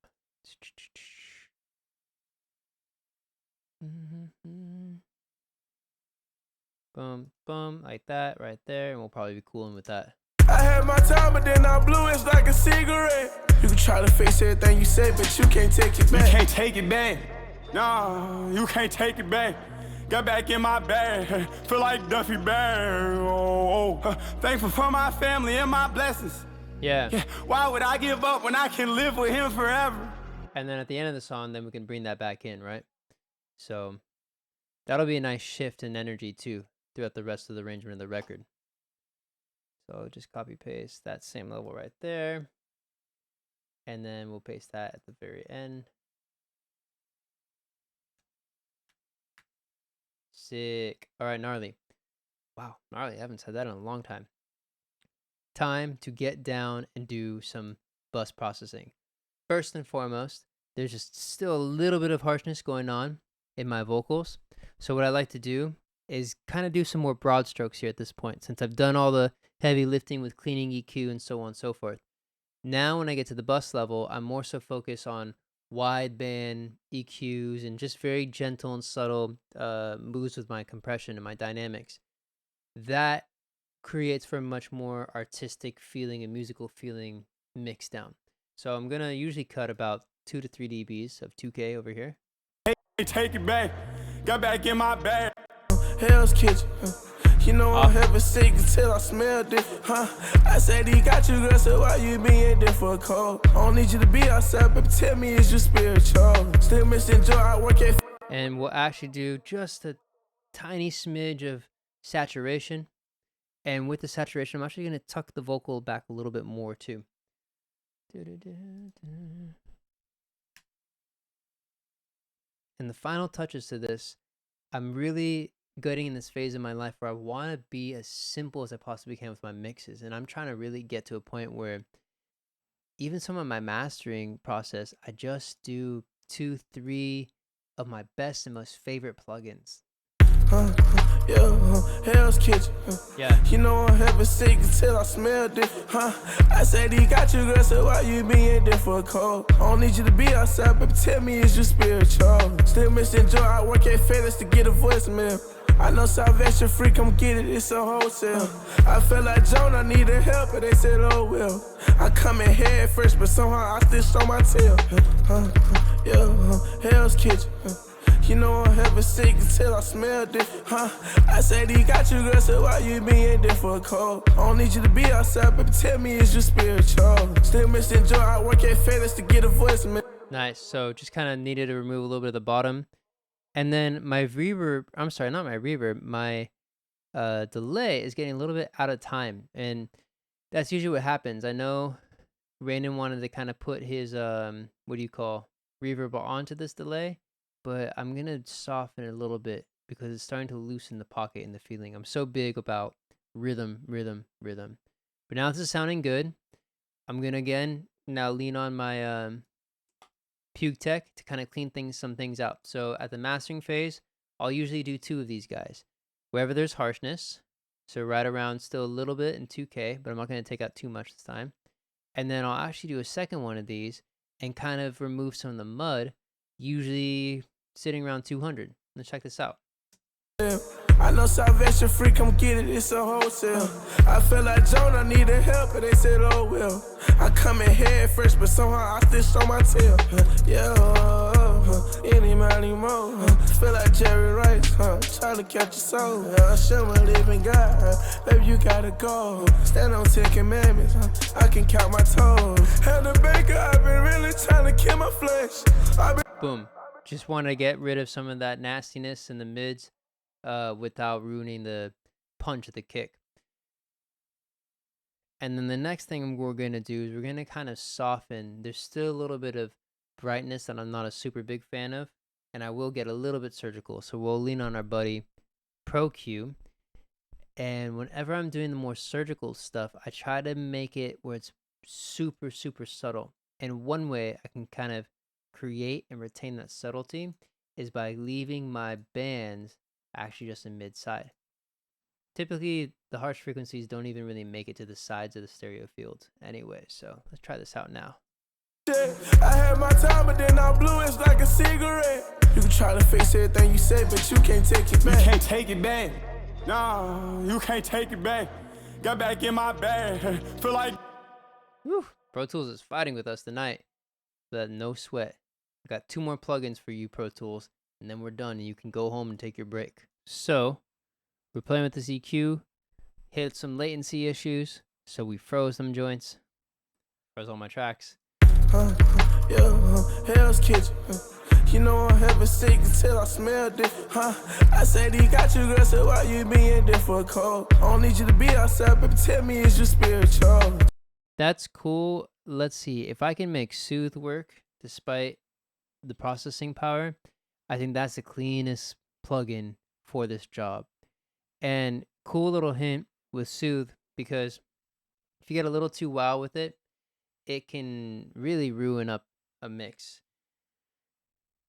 Boom, boom, like that, right there, and we'll probably be cooling with that. I had my time, but then I blew it like a cigarette. You can try to face everything you say, but you can't take it back. You can't take it back. No, you can't take it back. Got back in my bag. Feel like Duffy Bag. Thankful for my family and my blessings. Yeah. Why would I give up when I can live with him forever? And then at the end of the song, then we can bring that back in, right? So that'll be a nice shift in energy too throughout the rest of the arrangement of the record. So just copy paste that same level right there. And then we'll paste that at the very end. Sick. All right, gnarly. Wow, gnarly. I haven't said that in a long time. Time to get down and do some bus processing. First and foremost, there's just still a little bit of harshness going on in my vocals. So what I like to do is kind of do some more broad strokes here at this point, since I've done all the heavy lifting with cleaning EQ and so on and so forth. Now when I get to the bus level, I'm more so focused on wideband EQs and just very gentle and subtle moves with my compression and my dynamics. That creates for a much more artistic feeling and musical feeling mixed down. So I'm gonna usually cut about 2 to 3 dBs of 2K over here. Hey, take it back. Got back in my bag. Hell's Kitchen. You know I'm heaven sick until I smell different, I said he got you, girl, so why you being difficult? I don't need you to be outside, but tell me is you spiritual? Still missing joy, I work at. And we'll actually do just a tiny smidge of saturation. And with the saturation, I'm actually going to tuck the vocal back a little bit more too. And the final touches to this, I'm really getting in this phase of my life where I want to be as simple as I possibly can with my mixes. And I'm trying to really get to a point where even some of my mastering process, I just do 2, 3 of my best and most favorite plugins. Hell's Kitchen. Yeah. You know I'm heaven sick until I smell different, I said he got you, girl, so why you being difficult? I don't need you to be outside, but tell me is you spiritual? Still missing joy, I work at FedEx to get a voicemail. I know salvation free, come get it, it's a wholesale. I felt like Joan, I needed help, but they said, oh well. I come in head first, but somehow I still show my tail. Hell's Kitchen. You know I'm heaven sick until I smell different, I said he got you, girl, so why you being difficult? I don't need you to be outside, but tell me is you spiritual? Still missing joy, I work at FedEx to get a voicemail. Nice. So just kind of needed to remove a little bit of the bottom. And then my reverb, I'm sorry, not my reverb, my delay is getting a little bit out of time. And that's usually what happens. I know Ranen wanted to kind of put his, reverb onto this delay. But I'm going to soften it a little bit because it's starting to loosen the pocket and the feeling. I'm so big about rhythm. But now this is sounding good. I'm going to, again, now lean on my Puke Tech to kind of clean some things out. So at the mastering phase, I'll usually do 2 of these guys. Wherever there's harshness, so right around still a little bit in 2K, but I'm not going to take out too much this time. And then I'll actually do a second one of these and kind of remove some of the mud, usually sitting around 200. Let's check this out. I know salvation free, come get it, it's a wholesale. I feel like Joan, I needed help, but they said, oh well. I come in head first, but somehow I still show my tail. Any more. Feel like Jerry Rice, trying to catch a soul. I should believe in God, baby, you gotta go. Stand on 10 commandments, I can count my toes. Had the baker, I've been really trying to kill my flesh. Boom. Just want to get rid of some of that nastiness in the mids without ruining the punch of the kick. And then the next thing we're going to do is we're going to kind of soften. There's still a little bit of brightness that I'm not a super big fan of, and I will get a little bit surgical. So we'll lean on our buddy Pro Q. And whenever I'm doing the more surgical stuff, I try to make it where it's super, super subtle. And one way I can kind of create and retain that subtlety is by leaving my bands actually just in mid-side. typically the harsh frequencies don't even really make it to the sides of the stereo field anyway. So let's try this out now. I had my time, but then I blew it like a cigarette. You can try to fix everything you say, but you can't take it back. You can't take it back. Nah, you can't take it back. Got back in my bag. Feel like. Whew. Pro Tools is fighting with us tonight, but no sweat. I got 2 more plugins for you, Pro Tools, and then we're done, and you can go home and take your break. So we're playing with this EQ, hit some latency issues, so we froze them joints, froze all my tracks. Hell's Kitchen. You know I'm having sick until I smelled it. I said he got you, girl, so why you being difficult? I don't need you to be outside, but tell me is you spiritual. That's cool. Let's see if I can make Soothe work despite the processing power. I think that's the cleanest plugin for this job. And cool little hint with Soothe, because if you get a little too wild with it, it can really ruin up a mix.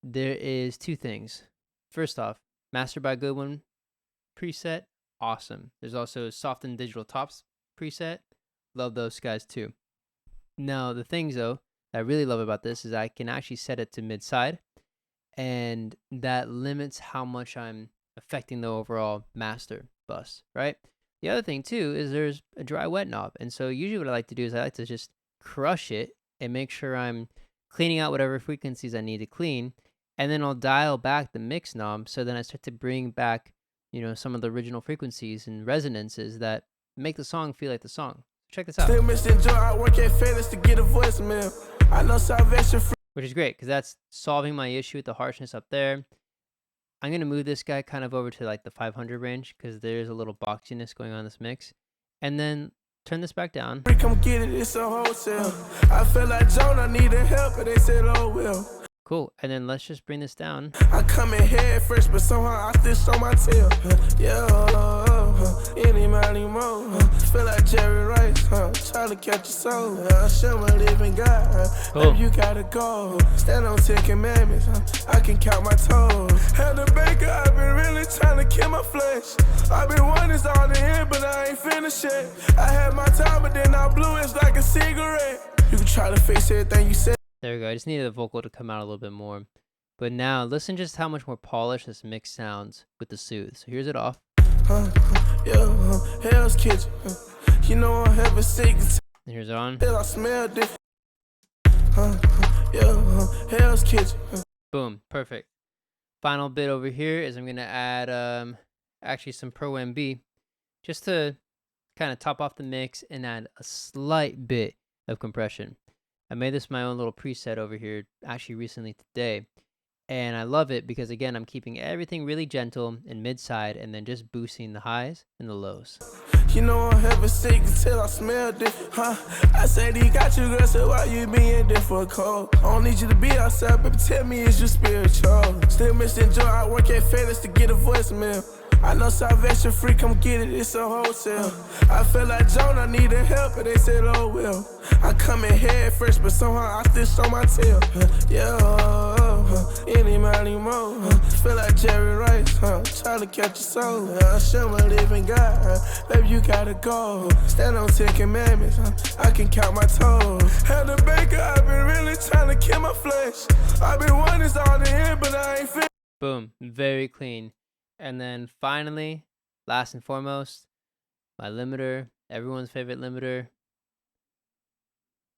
There is 2 things. First off, Master by Goodwin preset, awesome. There's also Soften Digital Tops preset. Love those guys too. Now, the things though that I really love about this is I can actually set it to mid-side, and that limits how much I'm affecting the overall master bus, right? The other thing too is there's a dry wet knob, and so usually what I like to do is I like to just crush it and make sure I'm cleaning out whatever frequencies I need to clean, and then I'll dial back the mix knob, so then I start to bring back, you know, some of the original frequencies and resonances that make the song feel like the song. Check this out. Still missing joy, I work at FedEx to get a voicemail. I know salvation free. Which is great because that's solving my issue with the harshness up there. I'm going to move this guy kind of over to like the 500 range because there's a little boxiness going on in this mix. And then turn this back down. Come get it, it's a wholesale. I feel like Joan, I needed help, but they said, oh, well. Cool. And then let's just bring this down. I come in head first, but somehow I still show my tail. Anybody more? Feel like Jerry Rice, trying to catch a soul. I show my living God. Cool. Baby, you gotta go. Stand on 10 commandments. I can count my toes. Had the baker, I've been really trying to kill my flesh. I've been wanting this all the end, but I ain't finished yet. I had my time, but then I blew it like a cigarette. You can try to fix everything you said. There we go. I just needed the vocal to come out a little bit more. But now listen just how much more polished this mix sounds with the Soothe. So here's it off. Hell's Kitchen. You know I'm having sick. And here's it on. I smell different. Hell's Kitchen. Boom. Perfect. Final bit over here is I'm going to add actually some Pro MB just to kind of top off the mix and add a slight bit of compression. I made this my own little preset over here actually recently today, and I love it because again I'm keeping everything really gentle and mid-side and then just boosting the highs and the lows. You know I'm having sick until I smell different, I said he got you, girl, so why you being difficult? I don't need you to be outside, but tell me is you spiritual? Still missing joy, I work at FedEx to get a voicemail. I know salvation free, come get it, it's a wholesale. I feel like Joan, I needed help, but they said, oh, well. I come in head first, but somehow I still show my tail. Anybody more? Feel like Jerry Rice, trying to catch a soul. I show my living God. Baby, you gotta go. Stand on 10 commandments, I can count my toes. Had the baker, I've been really trying to kill my flesh. I've been wanting this all the end, but I ain't finished. Boom. Very clean. And then finally, last and foremost, my limiter, everyone's favorite limiter.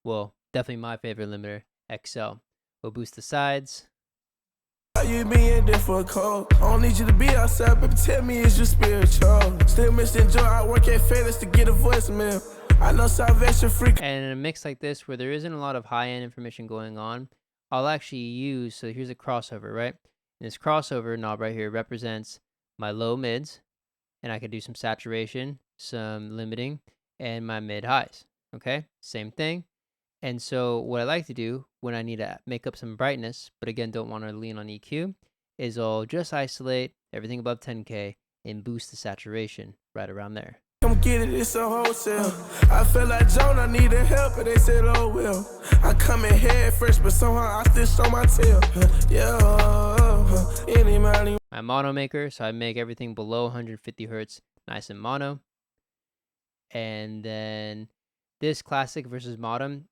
Well, definitely my favorite limiter, XL. We'll boost the sides. You being difficult. I don't need you to be outside, but tell me is you spiritual? Still missing joy, I work at FedEx to get a voicemail. I know salvation free. And in a mix like this, where there isn't a lot of high-end information going on, I'll actually use, so here's a crossover, right? And this crossover knob right here represents my low mids, and I could do some saturation, some limiting, and my mid highs. Okay, same thing. And so what I like to do when I need to make up some brightness, but again don't want to lean on EQ, is I'll just isolate everything above 10K and boost the saturation right around there. Come get it, it's a wholesale. I feel like Joan, I needed help, but they said, oh, well. I come in head first, but somehow I still show my tail. Anybody. I'm mono maker, so I make everything below 150 hertz nice and mono. And then this classic versus modern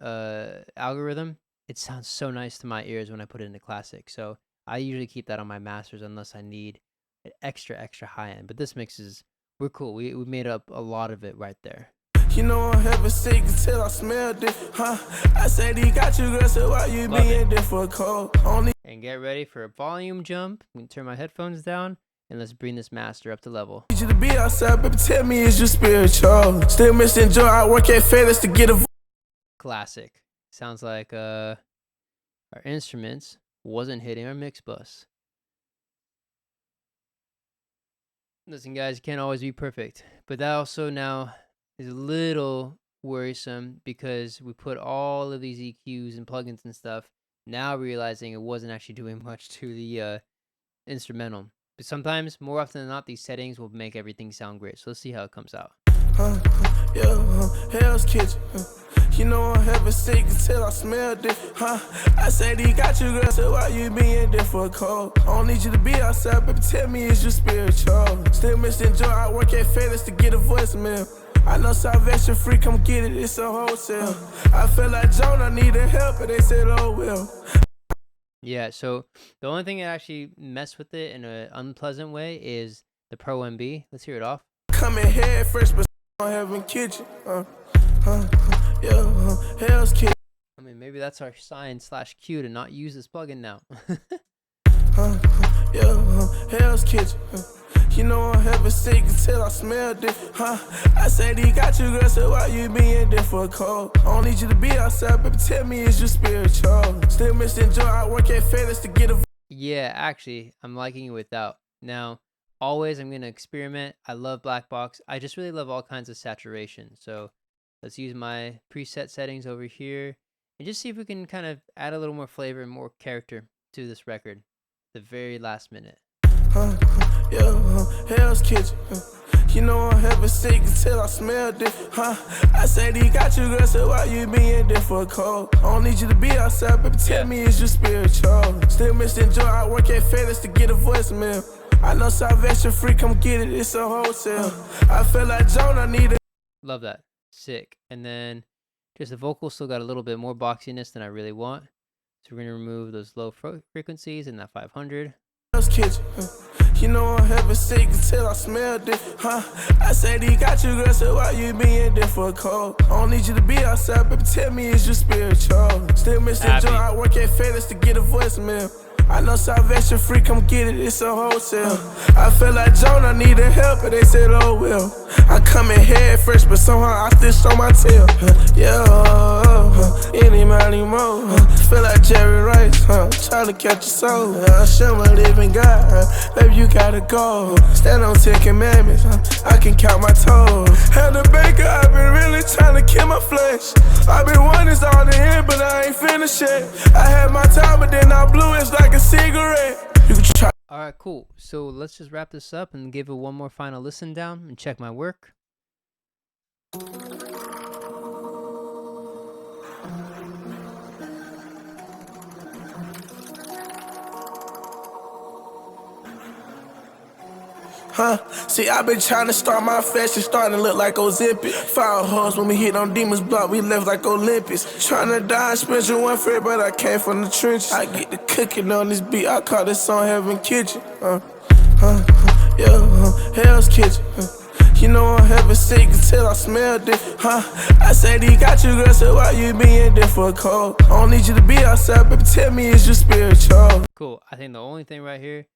algorithm, it sounds so nice to my ears when I put it into classic. So I usually keep that on my masters unless I need an extra high end. But this mix we're cool. We made up a lot of it right there. You know I'm having sick until I smell different, huh? I said he got you, girl, so why you being different, cold? Only. And get ready for a volume jump. I'm gonna turn my headphones down and let's bring this master up to level. Need you to be outside, baby. Tell me, is you spiritual? Still missing joy. I work at Fearless to get a. Classic. Sounds like our instruments wasn't hitting our mix bus. Listen, guys, you can't always be perfect, but that also now is a little worrisome because we put all of these EQs and plugins and stuff, now realizing it wasn't actually doing much to the instrumental. But sometimes, more often than not, these settings will make everything sound great. So let's see how it comes out. Hell's Kitchen. You know I'm having sick until I smell different, I said he got you, girl, so why you being different, cold? I don't need you to be outside, baby. Tell me, is you spiritual? Still missing joy. I work at Fearless to get a voicemail. I know salvation free, come get it, it's a wholesale. I feel like Joan, I needed help, and they said, oh, well. Yeah, so the only thing that actually messed with it in an unpleasant way is the Pro MB. Let's hear it off. Coming head first, but I'm having kitchen. Hell's Kitchen. I mean, maybe that's our sign / cue to not use this plugin now. Hell's Kitchen. You know I'm having sick until I smell different, I said he got you, girl, so why you being different, cold? I don't need you to be outside, baby. Tell me, is you spiritual? Still missing joy. I work at Fearless to get a. Yeah, actually, I'm liking it without. Now, always I'm going to experiment. I love black box. I just really love all kinds of saturation. So let's use my preset settings over here and just see if we can kind of add a little more flavor and more character to this record. The very last minute. Hell's Kitchen. You know I'm having sick until I smell different, I said he got you, girl, so why you being different, cold? I don't need you to be outside, baby. Tell me, is you spiritual? Still missing joy. I work at Fearless to get a voicemail. I know salvation free, come get it, it's a wholesale. I feel like Joan, I need it. Love that. Sick. And then just the vocals still got a little bit more boxiness than I really want. So we're going to remove those low frequencies in that 500. Kitchen. You know I'm having sick until I smell different, I said he got you, girl, so why you being different, cold? I don't need you to be outside, baby. Tell me, is you spiritual? Still missing joy. I work at Fearless to get a voicemail. I know salvation free, come get it, it's a wholesale. I feel like Joan, I needed help, and they said, oh, well. I come in head first, but somehow I still show my tail. Any more. Feel like Jerry Rice, trying to catch a soul. Show my living God, baby, you gotta go. Stand on 10 commandments, I can count my toes. Had a baker, I've been really trying to kill my flesh. I've been wanting this all the end, but I ain't finished yet. I had my time, but then I blew it like a cigarette. You can try. All right, cool. So let's just wrap this up and give it one more final listen down and check my work. See, I been trying to start my fashion, starting to look like Ozempic. Fire hoes when we hit on Demons Block, we left like Olympics. Trying to die, special one fair, but I came from the trenches. I get the cooking on this beat, I call this song Heaven Kitchen. Hell's Kitchen. You know I'm having sick until I smell different, I said he got you, girl, so why you being different, cold? I don't need you to be outside, baby. Tell me, is you spiritual? Cool. I think the only thing right here,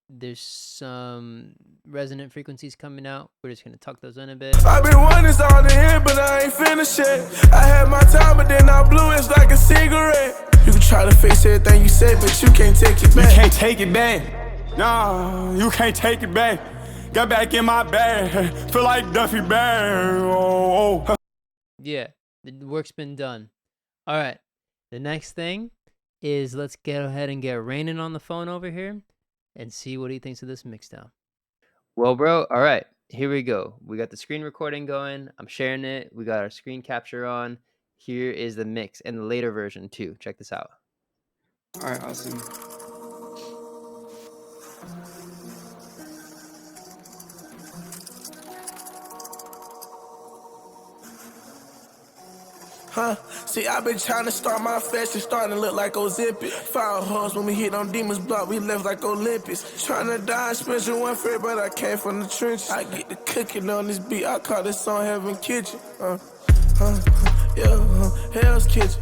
there's some resonant frequencies coming out. We're just gonna tuck those in a bit. I've been wanting this all the end, but I ain't finished yet. I had my time, but then I blew it like a cigarette. You can try to fix everything you say, but you can't take it back. You can't take it back. Nah, you can't take it back. Got back in my bag. Feel like Duffy Bag. Oh. Yeah, the work's been done. All right, the next thing is let's get ahead and get Ranen on the phone over here and see what he thinks of this mixdown. Well, bro, all right, here we go. We got the screen recording going. I'm sharing it. We got our screen capture on. Here is the mix and the later version too. Check this out. All right, awesome. Huh? See, I been trying to start my fashion, starting to look like Ozempic. Fire hoes when we hit on Demons Block, we left like Olympics. Trying to die, special one fair, but I came from the trenches. I get the cooking on this beat, I call this song Heaven Kitchen. Hell's Kitchen.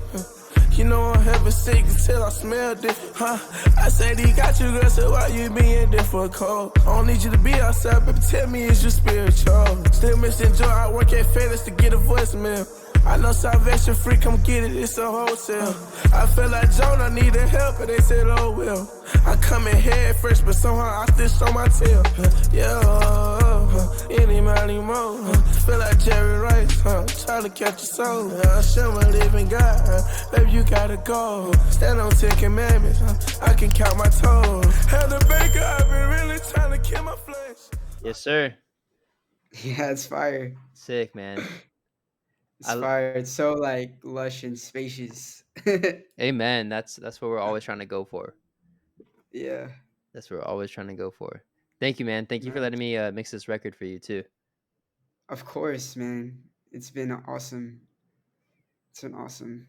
You know I'm heaven sick until I smell different, huh? I said he got you, girl, so why you being different, cold? I don't need you to be outside, baby, tell me is you spiritual. Still missing joy, I work at FedEx to get a voicemail. I know salvation free, come get it, it's a hotel. I feel like Joan, I needed help, and they said, oh well. I come in head first, but somehow I stitched on my tail. Any more. Feel like Jerry Rice, trying to catch a soul. Show my living God, baby, you gotta go. Stand on 10 commandments, I can count my toes. Had the baker, I've been really trying to kill my flesh. Yes, sir. Yeah, it's fire. Sick, man. It's fire. It's so like lush and spacious. Amen. That's what we're always trying to go for. Yeah. That's what we're always trying to go for. Thank you, man. Thank you for letting me mix this record for you too. Of course, man. It's been awesome. It's been awesome.